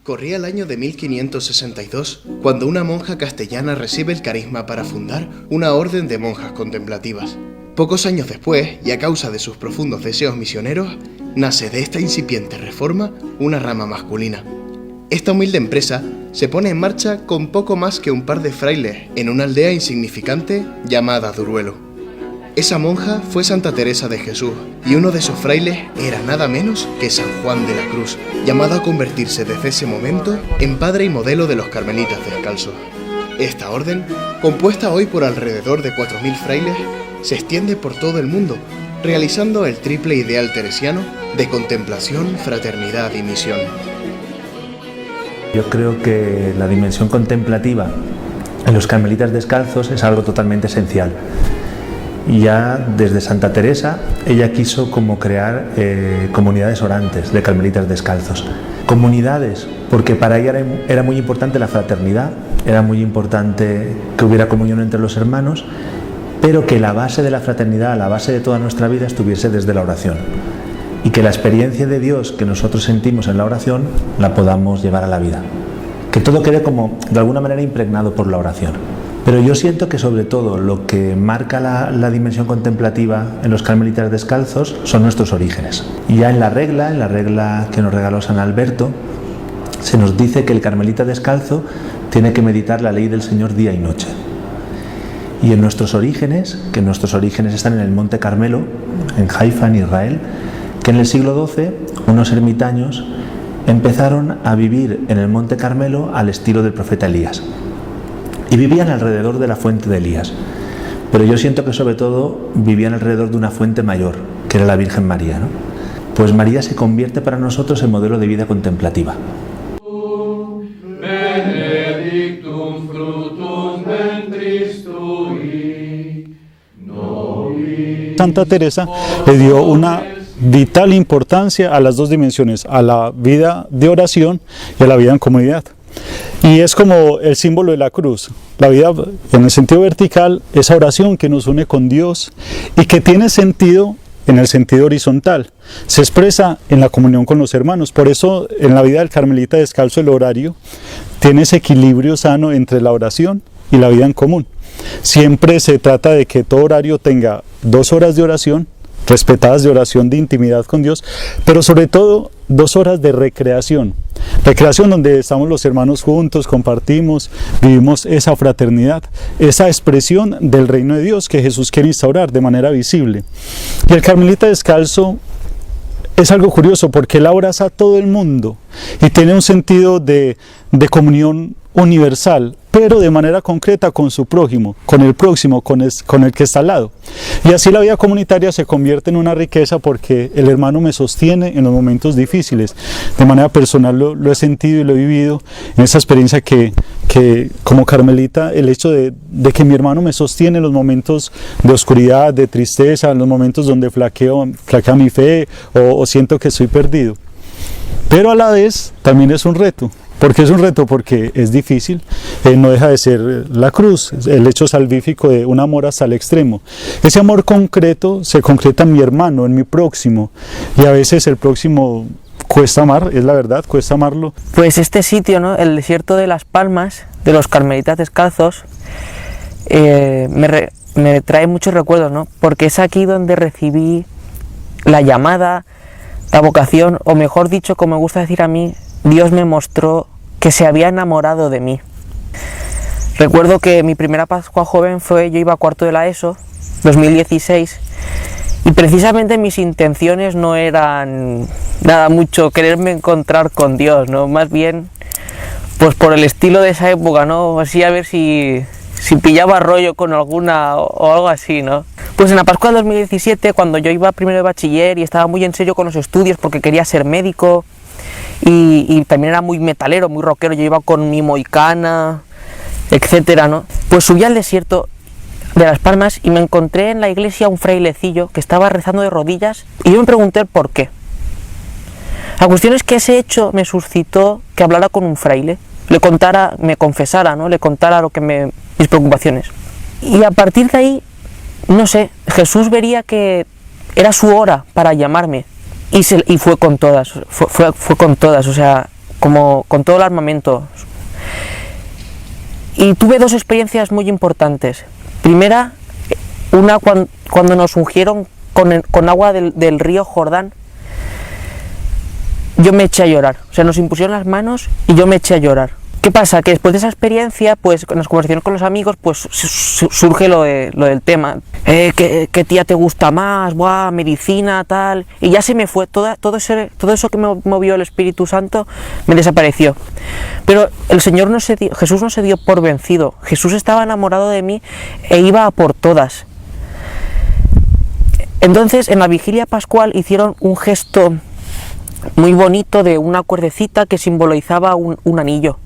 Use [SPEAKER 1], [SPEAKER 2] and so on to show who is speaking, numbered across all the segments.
[SPEAKER 1] Corría el año de 1562, cuando una monja castellana recibe el carisma para fundar una orden de monjas contemplativas. Pocos años después, y a causa de sus profundos deseos misioneros, nace de esta incipiente reforma una rama masculina. Esta humilde empresa se pone en marcha con poco más que un par de frailes en una aldea insignificante llamada Duruelo. Esa monja fue Santa Teresa de Jesús, y uno de sus frailes era nada menos que San Juan de la Cruz, llamado a convertirse desde ese momento en padre y modelo de los carmelitas descalzos. Esta orden, compuesta hoy por alrededor de 4.000 frailes, se extiende por todo el mundo, realizando el triple ideal teresiano de contemplación, fraternidad y misión.
[SPEAKER 2] Yo creo que la dimensión contemplativa en los carmelitas descalzos es algo totalmente esencial. Y ya desde Santa Teresa, ella quiso como crear comunidades orantes de carmelitas descalzos. Comunidades, porque para ella era muy importante la fraternidad, era muy importante que hubiera comunión entre los hermanos, pero que la base de la fraternidad, la base de toda nuestra vida estuviese desde la oración. Y que la experiencia de Dios que nosotros sentimos en la oración la podamos llevar a la vida. Que todo quede como de alguna manera impregnado por la oración. Pero yo siento que sobre todo lo que marca la dimensión contemplativa en los carmelitas descalzos son nuestros orígenes. Y ya en la regla que nos regaló San Alberto, se nos dice que el carmelita descalzo tiene que meditar la ley del Señor día y noche. Y en nuestros orígenes, que nuestros orígenes están en el Monte Carmelo, en Haifa, en Israel, que en el siglo XII unos ermitaños empezaron a vivir en el Monte Carmelo al estilo del profeta Elías. Y vivían alrededor de la fuente de Elías. Pero yo siento que sobre todo vivían alrededor de una fuente mayor, que era la Virgen María, ¿no? Pues María se convierte para nosotros en modelo de vida contemplativa.
[SPEAKER 3] Santa Teresa le dio una vital importancia a las dos dimensiones, a la vida de oración y a la vida en comunidad. Y es como el símbolo de la cruz, la vida en el sentido vertical, esa oración que nos une con Dios y que tiene sentido en el sentido horizontal, se expresa en la comunión con los hermanos. Por eso en la vida del carmelita descalzo el horario tiene ese equilibrio sano entre la oración y la vida en común. Siempre se trata de que todo horario tenga 2 horas de oración, respetadas de oración de intimidad con Dios, pero sobre todo 2 horas de recreación donde estamos los hermanos juntos, compartimos, vivimos esa fraternidad, esa expresión del reino de Dios que Jesús quiere instaurar de manera visible. Y el carmelita descalzo es algo curioso porque él abraza a todo el mundo y tiene un sentido de comunión universal, pero de manera concreta con su prójimo, con el próximo, con el que está al lado. Y así la vida comunitaria se convierte en una riqueza porque el hermano me sostiene en los momentos difíciles. De manera personal lo he sentido y lo he vivido en esa experiencia que como carmelita, el hecho de que mi hermano me sostiene en los momentos de oscuridad, de tristeza, en los momentos donde flaquea mi fe o siento que estoy perdido. Pero a la vez también es un reto. ¿Por qué es un reto? Porque es difícil, no deja de ser la cruz, el hecho salvífico de un amor hasta el extremo. Ese amor concreto se concreta en mi hermano, en mi próximo, y a veces el próximo cuesta amar, es la verdad, cuesta amarlo.
[SPEAKER 4] Pues este sitio, ¿no? El desierto de Las Palmas, de los carmelitas descalzos, me trae muchos recuerdos, ¿no? Porque es aquí donde recibí la llamada, la vocación, o mejor dicho, como me gusta decir a mí, Dios me mostró que se había enamorado de mí. Recuerdo que mi primera Pascua joven yo iba a cuarto de la ESO, 2016, y precisamente mis intenciones no eran nada mucho quererme encontrar con Dios, ¿no? Más bien, pues por el estilo de esa época, ¿no? Así a ver si pillaba rollo con alguna o algo así, ¿no? Pues en la Pascua del 2017, cuando yo iba primero de bachiller y estaba muy en serio con los estudios porque quería ser médico, y también era muy metalero, muy rockero, yo iba con mi moicana, etcétera, ¿no? Pues subí al desierto de Las Palmas y me encontré en la iglesia un frailecillo que estaba rezando de rodillas y yo me pregunté el por qué. La cuestión es que ese hecho me suscitó que hablara con un fraile, me confesara, ¿no? Le contara mis preocupaciones. Y a partir de ahí, no sé, Jesús vería que era su hora para llamarme. y fue con todas, fue con todas, o sea, como con todo el armamento. Y tuve dos experiencias muy importantes. Primera, una cuando nos ungieron con agua del río Jordán, yo me eché a llorar. O sea, nos impusieron las manos y yo me eché a llorar. ¿Qué pasa? Que después de esa experiencia, pues en las conversaciones con los amigos, pues surge lo del tema. ¿Qué tía te gusta más? Buah, medicina, tal. Y ya se me fue, todo eso que me movió el Espíritu Santo, me desapareció. Pero Jesús no se dio por vencido. Jesús estaba enamorado de mí e iba a por todas. Entonces, en la vigilia pascual hicieron un gesto muy bonito de una cuerdecita que simbolizaba un anillo.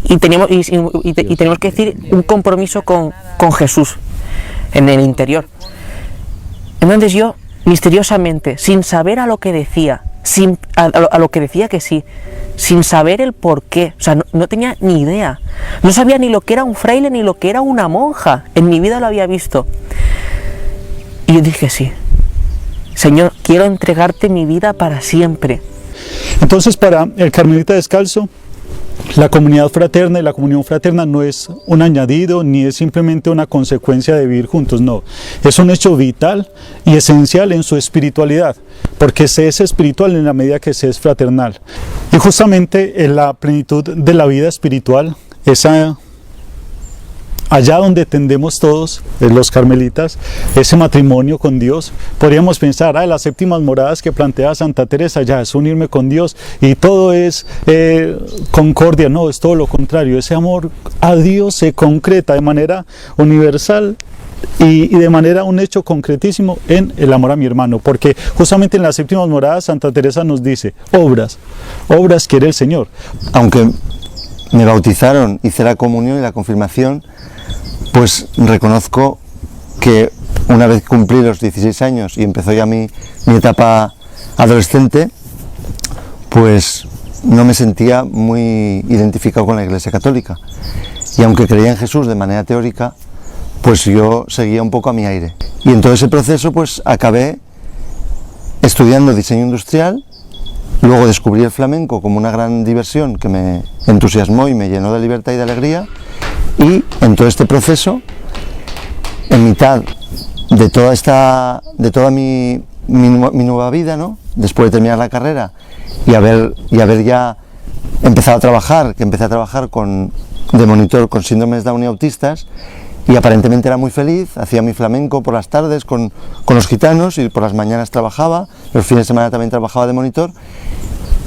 [SPEAKER 4] Y teníamos que decir un compromiso con Jesús en el interior. Entonces yo, misteriosamente, sin saber a lo que decía, a lo que decía que sí, sin saber el por qué, o sea, no tenía ni idea, no sabía ni lo que era un fraile ni lo que era una monja, en mi vida lo había visto. Y yo dije sí, Señor, quiero entregarte mi vida para siempre.
[SPEAKER 3] Entonces, para el Carmelita Descalzo, la comunidad fraterna y la comunión fraterna no es un añadido ni es simplemente una consecuencia de vivir juntos, no, es un hecho vital y esencial en su espiritualidad, porque se es espiritual en la medida que se es fraternal. Y justamente en la plenitud de la vida espiritual, allá donde tendemos todos, los carmelitas, ese matrimonio con Dios, podríamos pensar, las séptimas moradas que plantea Santa Teresa, ya es unirme con Dios y todo es concordia. No, es todo lo contrario. Ese amor a Dios se concreta de manera universal y de manera un hecho concretísimo en el amor a mi hermano, porque justamente en las séptimas moradas Santa Teresa nos dice, obras quiere el Señor.
[SPEAKER 5] Aunque me bautizaron, hice la comunión y la confirmación, pues reconozco que una vez cumplí los 16 años y empezó ya mi etapa adolescente, pues no me sentía muy identificado con la Iglesia Católica. Y aunque creía en Jesús de manera teórica, pues yo seguía un poco a mi aire. Y en todo ese proceso pues acabé estudiando diseño industrial, luego descubrí el flamenco como una gran diversión que me entusiasmó y me llenó de libertad y de alegría. Y en todo este proceso, en mitad de toda mi nueva vida, ¿no?, después de terminar la carrera y haber ya empezado a trabajar, que empecé a trabajar de monitor con síndromes Down y autistas, y aparentemente era muy feliz, hacía mi flamenco por las tardes con los gitanos y por las mañanas trabajaba, los fines de semana también trabajaba de monitor,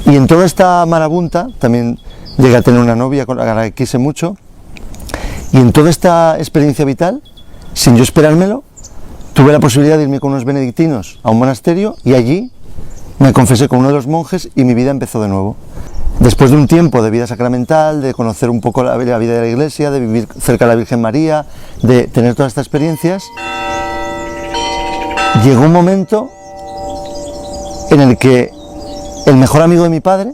[SPEAKER 5] y en toda esta marabunta también llegué a tener una novia con la que quise mucho. Y en toda esta experiencia vital, sin yo esperármelo, tuve la posibilidad de irme con unos benedictinos a un monasterio y allí me confesé con uno de los monjes y mi vida empezó de nuevo. Después de un tiempo de vida sacramental, de conocer un poco la vida de la Iglesia, de vivir cerca de la Virgen María, de tener todas estas experiencias, llegó un momento en el que el mejor amigo de mi padre,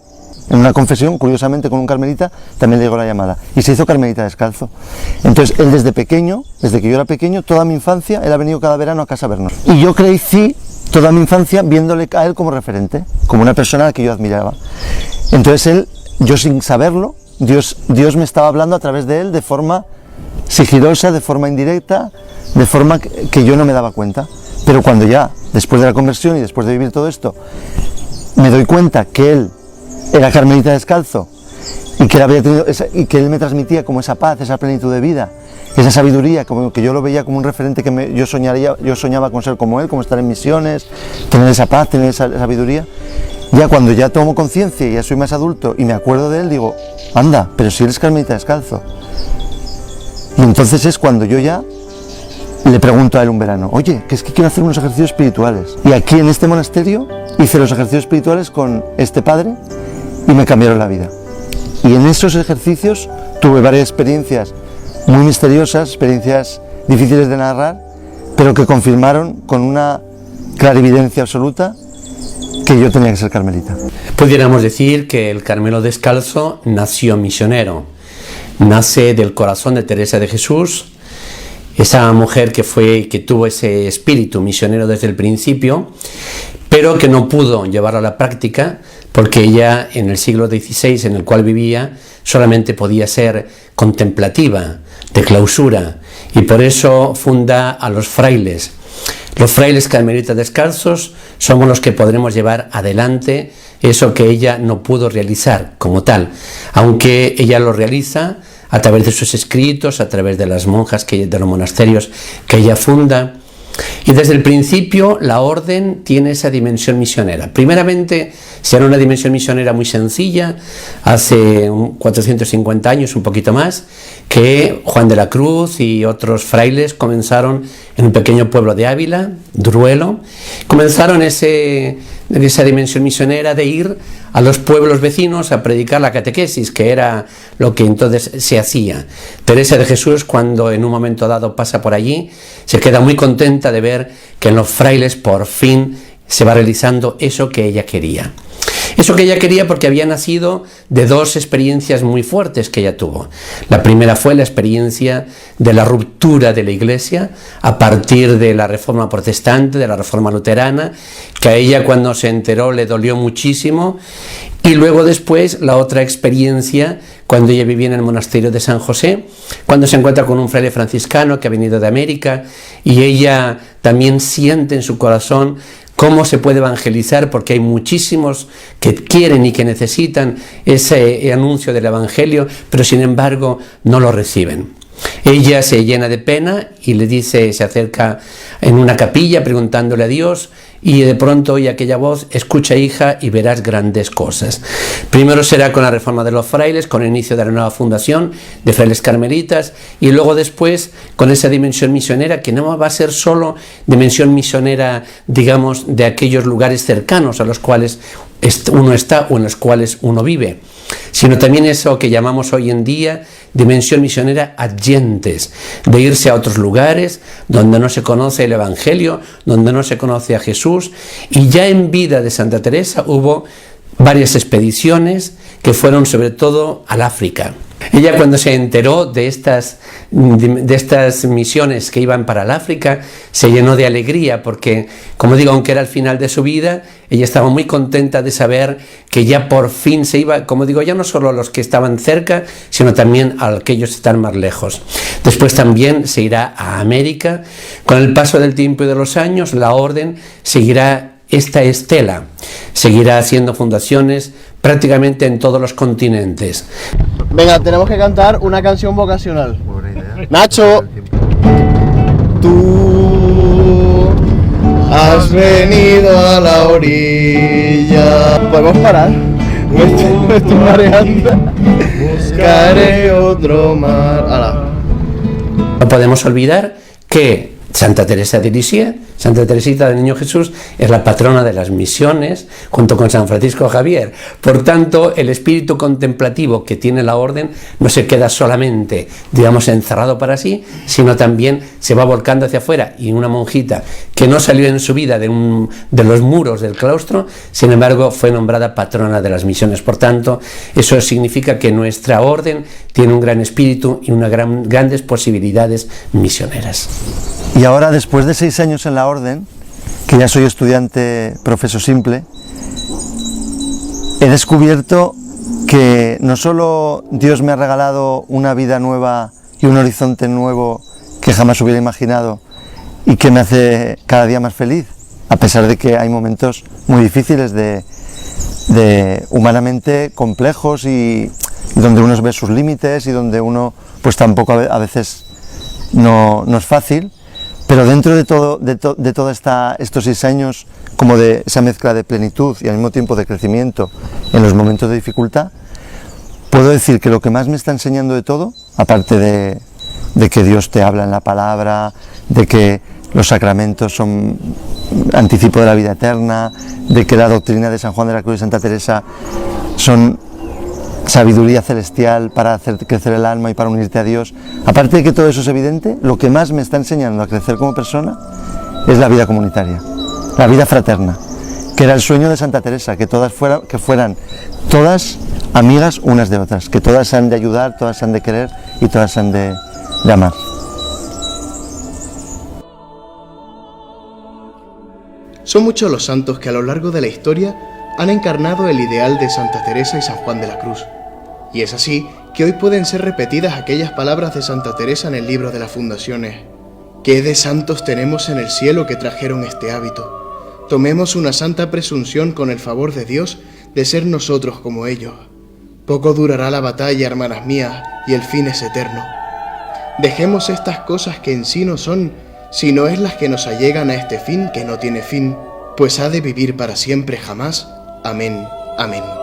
[SPEAKER 5] en una confesión, curiosamente con un carmelita, también le llegó la llamada y se hizo carmelita descalzo. Entonces él desde pequeño, desde que yo era pequeño, toda mi infancia, él ha venido cada verano a casa a vernos. Y yo crecí toda mi infancia viéndole a él como referente, como una persona a la que yo admiraba. Entonces yo sin saberlo, Dios me estaba hablando a través de él de forma sigilosa, de forma indirecta, de forma que yo no me daba cuenta. Pero cuando ya, después de la conversión y después de vivir todo esto, me doy cuenta que él era carmelita descalzo y que él me transmitía como esa paz, esa plenitud de vida, esa sabiduría, como que yo lo veía como un referente que yo soñaba con ser como él, como estar en misiones, tener esa paz, tener esa sabiduría. Ya cuando ya tomo conciencia y ya soy más adulto y me acuerdo de él, digo, anda, pero si eres carmelita descalzo. Y entonces es cuando yo ya le pregunto a él un verano, oye, que es que quiero hacer unos ejercicios espirituales. Y aquí en este monasterio hice los ejercicios espirituales con este padre y me cambiaron la vida. Y en esos ejercicios tuve varias experiencias muy misteriosas, experiencias difíciles de narrar, pero que confirmaron con una clarividencia absoluta que yo tenía que ser carmelita.
[SPEAKER 6] Pudiéramos decir que el Carmelo Descalzo nació misionero, nace del corazón de Teresa de Jesús, esa mujer que tuvo ese espíritu misionero desde el principio, pero que no pudo llevarlo a la práctica porque ella en el siglo XVI en el cual vivía solamente podía ser contemplativa, de clausura, y por eso funda a los frailes. Los frailes carmelitas descalzos somos los que podremos llevar adelante eso que ella no pudo realizar como tal, aunque ella lo realiza a través de sus escritos, a través de las monjas, de los monasterios que ella funda. Y desde el principio la orden tiene esa dimensión misionera. Primeramente, será una dimensión misionera muy sencilla, hace 450 años, un poquito más, que Juan de la Cruz y otros frailes comenzaron en un pequeño pueblo de Ávila, Duruelo, comenzaron esa dimensión misionera de ir a los pueblos vecinos a predicar la catequesis, que era lo que entonces se hacía. Teresa de Jesús, cuando en un momento dado pasa por allí, se queda muy contenta de ver que en los frailes por fin se va realizando eso que ella quería. Eso que ella quería porque había nacido de dos experiencias muy fuertes que ella tuvo. La primera fue la experiencia de la ruptura de la Iglesia a partir de la Reforma Protestante, de la Reforma Luterana, que a ella cuando se enteró le dolió muchísimo. Y luego después la otra experiencia cuando ella vivía en el monasterio de San José, cuando se encuentra con un fraile franciscano que ha venido de América y ella también siente en su corazón cómo se puede evangelizar, porque hay muchísimos que quieren y que necesitan ese anuncio del Evangelio, pero sin embargo no lo reciben. Ella se llena de pena y le dice, se acerca en una capilla preguntándole a Dios, y de pronto oye aquella voz: escucha, hija, y verás grandes cosas. Primero será con la reforma de los frailes, con el inicio de la nueva fundación de frailes carmelitas, y luego después con esa dimensión misionera, que no va a ser solo dimensión misionera, digamos, de aquellos lugares cercanos a los cuales uno está o en los cuales uno vive, sino también eso que llamamos hoy en día dimensión misionera adyentes, de irse a otros lugares donde no se conoce el Evangelio, donde no se conoce a Jesús. Y ya en vida de Santa Teresa hubo varias expediciones que fueron sobre todo al África. Ella, cuando se enteró de estas misiones que iban para el África, se llenó de alegría porque, como digo, aunque era el final de su vida, ella estaba muy contenta de saber que ya por fin se iba, como digo, ya no solo a los que estaban cerca, sino también a aquellos que están más lejos. Después también se irá a América. Con el paso del tiempo y de los años, la orden seguirá esta estela, seguirá haciendo fundaciones prácticamente en todos los continentes.
[SPEAKER 1] Venga, tenemos que cantar una canción vocacional. Nacho, tú has venido a la orilla. ¿Podemos parar? Me estoy mareando. Buscaré otro mar. ¡Hala!
[SPEAKER 6] No podemos olvidar que Santa Teresa de Lisieux, Santa Teresita del Niño Jesús, es la patrona de las misiones, junto con San Francisco Javier. Por tanto, el espíritu contemplativo que tiene la orden no se queda solamente, digamos, encerrado para sí, sino también se va volcando hacia afuera. Y una monjita que no salió en su vida de los muros del claustro, sin embargo, fue nombrada patrona de las misiones. Por tanto, eso significa que nuestra orden tiene un gran espíritu y unas grandes posibilidades misioneras.
[SPEAKER 5] Y ahora, después de 6 años en la orden, que ya soy estudiante profeso simple, he descubierto que no solo Dios me ha regalado una vida nueva y un horizonte nuevo que jamás hubiera imaginado y que me hace cada día más feliz, a pesar de que hay momentos muy difíciles de humanamente complejos y donde uno ve sus límites y donde uno pues tampoco a veces no es fácil. Pero dentro de todos estos 6 años, como de esa mezcla de plenitud y al mismo tiempo de crecimiento en los momentos de dificultad, puedo decir que lo que más me está enseñando de todo, aparte de que Dios te habla en la palabra, de que los sacramentos son anticipo de la vida eterna, de que la doctrina de San Juan de la Cruz y Santa Teresa son sabiduría celestial para hacer crecer el alma y para unirte a Dios. Aparte de que todo eso es evidente, lo que más me está enseñando a crecer como persona es la vida comunitaria, la vida fraterna, que era el sueño de Santa Teresa, que fueran todas amigas unas de otras, que todas se han de ayudar, todas se han de querer y todas se han de amar.
[SPEAKER 1] Son muchos los santos que a lo largo de la historia han encarnado el ideal de Santa Teresa y San Juan de la Cruz. Y es así que hoy pueden ser repetidas aquellas palabras de Santa Teresa en el libro de las Fundaciones. ¿Qué de santos tenemos en el cielo que trajeron este hábito? Tomemos una santa presunción con el favor de Dios de ser nosotros como ellos. Poco durará la batalla, hermanas mías, y el fin es eterno. Dejemos estas cosas que en sí no son, sino es las que nos allegan a este fin que no tiene fin, pues ha de vivir para siempre jamás. Amén, amén.